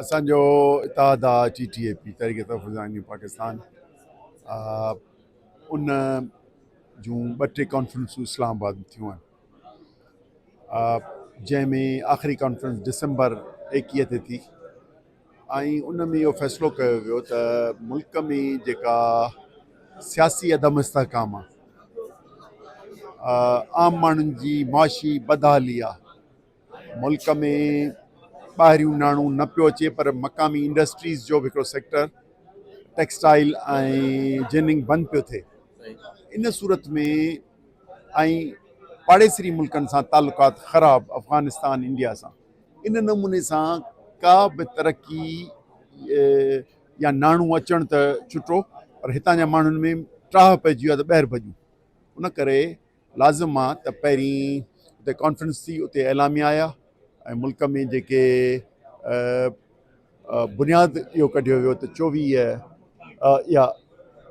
असांजो इतिहाद आहे TTAP तहरीक तहफ़्फ़ुज़ पाकिस्तान। उन जूं ॿ टे कॉन्फ्रेंसूं इस्लामाबाद में थियूं आहिनि, जंहिंमें आख़िरी कॉन्फ्रेंस दिसंबर 21 ते थी ऐं उन में इहो फ़ैसिलो कयो वियो त मुल्क में जेका सियासी अदम इस्तेहकाम आहे, आम माण्हुनि जी मुआशी बदहाली आहे, मुल्क में ॿाहिरियूं नाणो न पियो अचे पर मक़ामी इंडस्ट्रीज़ जो बि हिकिड़ो सेक्टर टेक्सटाइल ऐं जिनिंग बंदि पियो थिए। इन सूरत में ऐं पाड़ेसरी मुल्कनि सां तालुकात ख़राब अफ़गानिस्तान इंडिया सां, इन नमूने सां का बि तरक़ी या नाणो अचणु त छुटो पर हितां जा माण्हुनि में त्राह पइजी वियो आहे त ॿाहिरि भॼूं। उन करे लाज़िम आहे त पहिरीं उते कॉन्फ्रेंस थी, उते एलामिया आया ऐं मुल्क में जेके बुनियाद इहो कढियो वियो त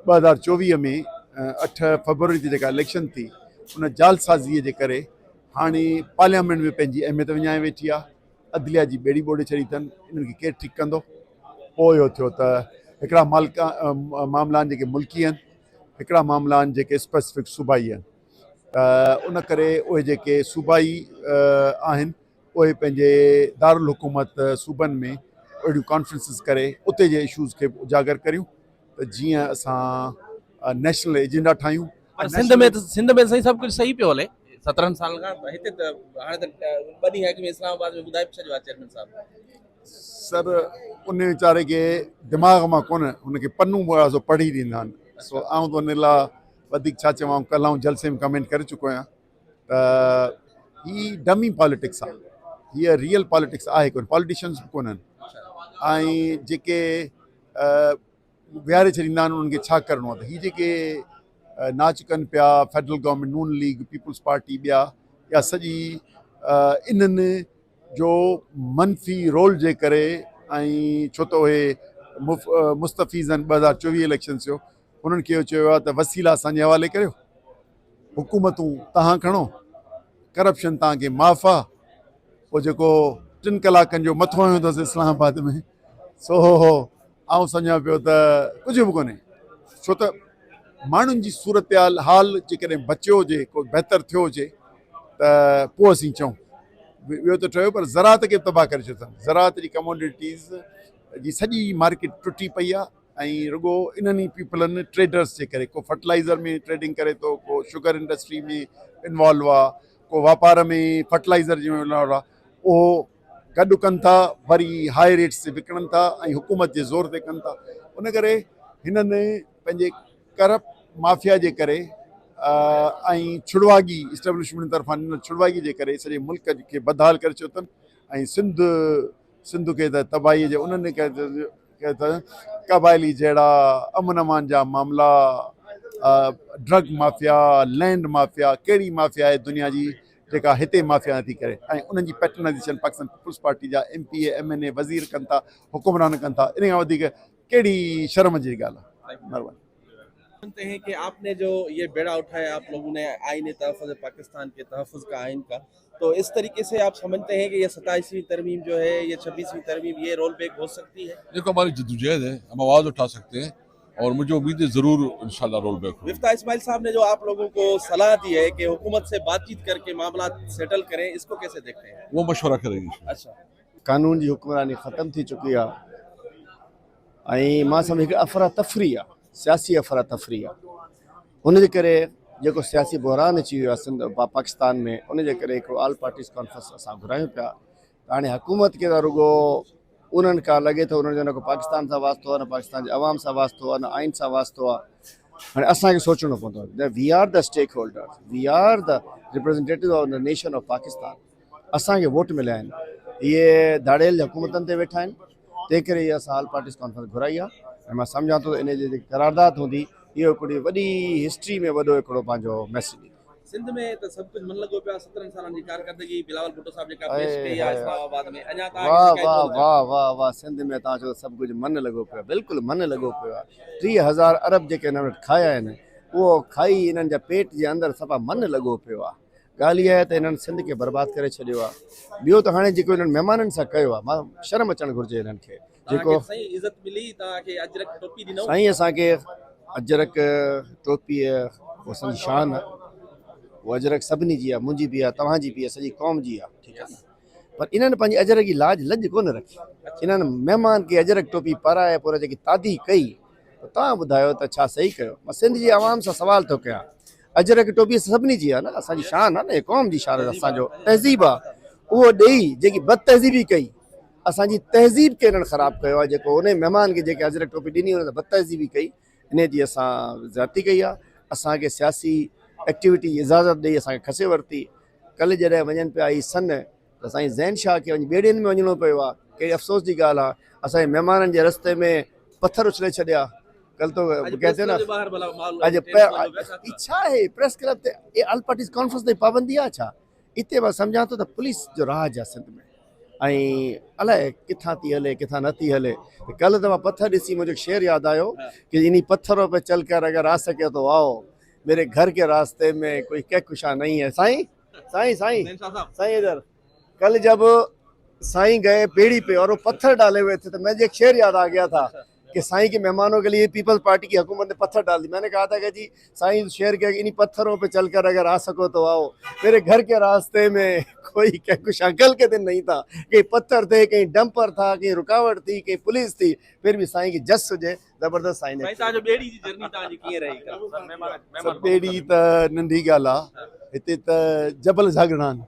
2024 में 8 फरवरी ते जेका इलेक्शन थी उन जालसाज़ीअ जे करे हाणे पार्लियामेंट में पंहिंजी अहमियत विञाए वेठी आहे, अदलिया जी ॿेड़ी ॿोड़े छॾी अथनि, इन्हनि खे केरु ठीकु कंदो। पोइ इहो थियो त हिकिड़ा मामला आहिनि जेके मुल्की आहिनि, हिकिड़ा मामला आहिनि जेके स्पेसिफिक सूबाई आहिनि। उन करे उहे जेके सूबाई आहिनि उहे पंहिंजे दारुल हुकूमत सूबनि में अहिड़ियूं कॉन्फ्रेंसिस करे उते जे इशूज़ खे उजागर करियूं त जीअं असां नेशनल एजेंडा ठाहियूं। पर सिंध में सही सभु कुझु सही पियो हले 17 साल खां हिते त हाणे त ॿ ॾींहं अॻु में इस्लामाबाद में ॿुधाए छॾियो आहे चेयरमैन साहब। सर उन वीचारे खे दिमाग़ मां कोन, हुनखे पन्नू सो पढ़ी ॾींदा आहिनि। सो आउं त उन लाइ वधीक छा चवां, कल्ह आउं जलसे में कमेंट करे चुको आहियां त ही डमी पॉलिटिक्स आहे, हीअ रियल पॉलिटिक्स आहे कोन, पॉलिटिशियंस बि कोन्हनि ऐं जेके विहारे छॾींदा आहिनि उन्हनि खे छा करिणो आहे। त हीअ जेके नाच कनि पिया फेडरल गवर्नमेंट, नून लीग, पीपुल्स पार्टी, ॿिया या सॼी इन्हनि जो मनफ़ी रोल जे करे ऐं छो त उहे मुस्तफ़ीज़ आहिनि 2024 इलेक्शन्स जो, उन्हनि खे इहो चयो आहे त वसीला असांजे हवाले करियो, हुकूमतूं तव्हां खणो, करप्शन तव्हांखे माफ़ आहे। पोइ जेको 3 कलाकनि जो मथो आयो अथसि इस्लामाबाद में, सो आउं सम्झां पियो त कुझु बि कोन्हे, छो त माण्हुनि जी सूरत हाल जेकॾहिं बचियो हुजे, को बहितर थियो हुजे त पोइ असीं चऊं। ॿियो त ठहियो पर ज़राअत खे तबाह करे छॾियो अथनि। ज़राअत जी कमोडिटीज़ जी सॼी मार्केट टुटी पई आहे ऐं रुॻो इन्हनि पीपलनि ट्रेडर्स जे करे, को फर्टिलाइज़र में ट्रेडिंग करे थो, को शुगर इंडस्ट्री में इन्वॉल्व आहे, को वापार में फर्टिलाइज़र जो इन्वॉल्व आहे, उहो गॾु कनि था, वरी हाई रेट्स ते विकिणनि था ऐं हुकूमत जे ज़ोर ते कनि था। उन करे हिननि पंहिंजे करप्ट माफ़िया जे करे ऐं छुड़वागी इस्टेब्लिशमेंट तरफ़ां छुड़वागी जे करे सॼे मुल्क खे बदहाल करे छॾियो अथनि ऐं सिंध खे त तबाही जे उन्हनि क़बाइली जहिड़ा अमन अमान जा मामला, ड्रग माफ़िया, लैंड माफ़िया, कहिड़ी माफ़िया आहे दुनिया जी जेका हिते माफ़िया नथी करे, ऐं उन्हनि जी पैटर्नाइज़ेशन पाकिस्तान पीपुल्स पार्टी जा MPA MNA वज़ीर कनि था, हुकुमरान कनि था। इन खां वधीक कहिड़ी शर्म जी ॻाल्हि आहे। महिरबानी। सुनते हैं कि आपने जो ये बेड़ा उठाया आप लोगों ने आईन तहफ़्फ़ुज़ पाकिस्तान के तहफ़्फ़ुज़ का आइन का, तो इस तरीके से आप समझते हैं कि ये 27वीं तरमीम जो है, ये 26वीं तरमीम ये रोल बैक हो सकती है? देखो हमारी जद्दोजहद है, हम आवाज़ उठा सकते हैं और मुझे उम्मीद है ज़रूर इंशाल्लाह रोल बैक होगी। मिफ्ता इस्माइल साहब ने जो आप लोगों को सलाह दी है कि हुकूमत से बातचीत करके मामला सेटल करें, इसको कैसे देखते हैं? वो मशवरा करेंगे। अच्छा, कानून जी हुक्मरानी ख़त्म थी चुकी आहे ऐं मां सम्झो हिकु अफ़रा तफ़री आहे, सियासी अफ़रा तफ़री आहे। हुनजे करे जेको सियासी बहरान अची वियो आहे सिंध पाकिस्तान में, उनजे करे हिकिड़ो ऑल पार्टीज़ कॉन्फ्रेंस असां घुरायूं पिया। हाणे हुकूमत खे त रुॻो उन्हनि खां लॻे थो उन्हनि जो न को पाकिस्तान सां वास्तो आहे, न पाकिस्तान जे अवाम सां वास्तो आहे, न आइन सां वास्तो आहे। हाणे असांखे सोचणो पवंदो, we are the stakeholders, we are the representative of the nation of Pakistan. असांखे वोट मिलिया आहिनि, इहे दाड़ियल हुकूमतनि ते वेठा आहिनि, तंहिं करे इहा असां ऑल पार्टीज़ कॉन्फ्रेंस घुराई आहे ऐं मां सम्झां थो इन जी जेकी करारदाद हूंदी इहो हिकिड़ी वॾी हिस्ट्री में वॾो हिकिड़ो पंहिंजो मैसेज। सिंध में त सभु कुझु मन लॻो पियो आहे, 17 सालनि जी कारकर्दगी बिलावल भुट्टो साहब जेका पेश कई आहे इस्लामाबाद में, अञा वाह वाह वाह वाह वाह, सिंध में तव्हां चओ सभु कुझु मन लॻो पियो आहे, बिल्कुलु मन लॻो पियो आहे। 30,000 अरब जेके हिन वटि खाया आहिनि, उहो खाई हिननि जा पेट जे अंदरि सफ़ा मन लॻो पियो आहे। ॻाल्हि इहा आहे त हिननि सिंध खे बर्बादु करे छॾियो आहे। ॿियो त हाणे जेको हिननि महिमाननि सां कयो आहे, मां शर्म अचणु घुरिजे हिननि खे। जेको तव्हांखे सही इज़त मिली, तव्हांखे अजरक टोपी ॾिनो। साईं असांखे अजरक टोपीअ उहा असांजी शान आहे, उहा अजरक सभिनी जी आहे, मुंहिंजी बि आहे, तव्हांजी बि आहे, सॼी क़ौम जी आहे, ठीकु आहे न। पर इन्हनि पंहिंजी अजरक जी लाज लॼ कोन रखी। इन्हनि महिमान खे अजरक टोपी पाराए पर जेकी तादी कई, त तव्हां ॿुधायो त छा सही कयो? मां सिंध जी आवाम सां सवाल थो कयां, अजरक टोपी सभिनी जी आहे न, असांजी शान आहे न, क़ौम जी शान आहे, असांजो तहज़ीब आहे। उहो ॾेई जेकी बदतहज़ीबी कई, असांजी तहज़ीब खे हिननि ख़राबु कयो आहे। जेको उन महिमान खे जेके अजरक टोपी ॾिनी हुन बदतहज़ीबी कई, इन जी असां ज़्यादती कई आहे। असांखे सियासी एक्टिविटी जी इजाज़त ॾेई असांखे खसे वरिती। कल्ह जॾहिं वञनि पिया ई सन, त साईं ज़ैन शाह खे वञी ॿेड़ियुनि में वञिणो पियो आहे। कहिड़ी अफ़सोस जी ॻाल्हि आहे, असांजे महिमाननि जे रस्ते में पथर उछले छॾिया। कल तो कहते ना अॼु छा आहे प्रेस क्लब ते ऑल पार्टीज़ कॉन्फ्रेंस ते पाबंदी आहे छा? इते मां सम्झां थो त पुलिस जो राज आहे सिंध में, ऐं अलाए किथां थी हले किथां नथी हले। कल्ह त मां पथर ॾिसी मुंहिंजो शेर यादि आयो कि इन्हीं पत्थरों पे चल कर अगर आ सके तो आओ, मेरे घर के रास्ते में कोई कहकुशा नहीं है। साईं साईं साईं साईं इधर कल जब साईं गए बेड़ी पे और वो पत्थर डाले हुए थे, तो मुझे एक शेर याद आ गया था कि साईं के मेहमानों के लिए पीपल्स पार्टी की हुकूमत ने पत्थर डाल दी। मैंने कहा था कि जी साईं शेर के इन्हीं पत्थरों पे चलकर अगर आ सको तो आओ, मेरे घर के रास्ते में कोई कहकुशा कल के दिन नहीं था। कहीं पत्थर थे, कहीं डंपर था, कहीं रुकावट थी, कहीं पुलिस थी, फिर भी साईं की जस हुजे ज़बरदस्त। साईं ने बेड़ी त नंढी ॻाल्हि आहे, हिते त जबल झागड़ा आहिनि।